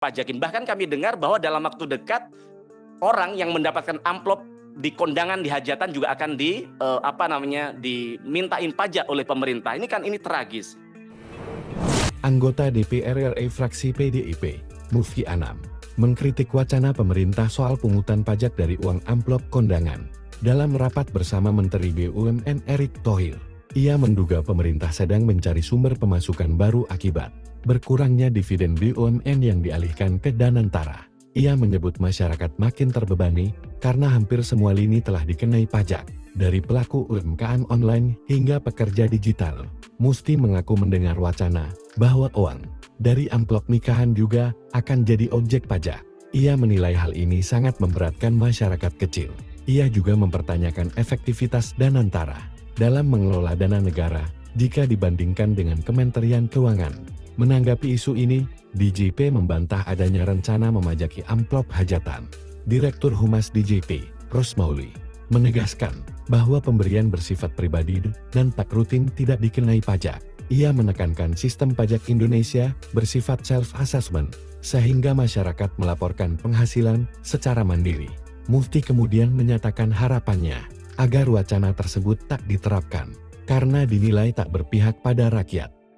pajakin. Bahkan kami dengar bahwa dalam waktu dekat orang yang mendapatkan amplop di kondangan, di hajatan juga akan dimintain pajak oleh pemerintah. Ini tragis. Anggota DPR RI fraksi PDIP, Mufti Anam, mengkritik wacana pemerintah soal pungutan pajak dari uang amplop kondangan. Dalam rapat bersama Menteri BUMN Erick Thohir, ia menduga pemerintah sedang mencari sumber pemasukan baru akibat berkurangnya dividen BUMN yang dialihkan ke Danantara. Ia menyebut masyarakat makin terbebani karena hampir semua lini telah dikenai pajak, dari pelaku UMKM online hingga pekerja digital. Musti mengaku mendengar wacana bahwa uang dari amplop nikahan juga akan jadi objek pajak. Ia menilai hal ini sangat memberatkan masyarakat kecil. Ia juga mempertanyakan efektivitas Danantara dalam mengelola dana negara jika dibandingkan dengan Kementerian Keuangan. Menanggapi isu ini, DJP membantah adanya rencana memajaki amplop hajatan. Direktur Humas DJP, Rosmauli, menegaskan bahwa pemberian bersifat pribadi dan tak rutin tidak dikenai pajak. Ia menekankan sistem pajak Indonesia bersifat self-assessment, sehingga masyarakat melaporkan penghasilan secara mandiri. Mufti kemudian menyatakan harapannya agar wacana tersebut tak diterapkan, karena dinilai tak berpihak pada rakyat.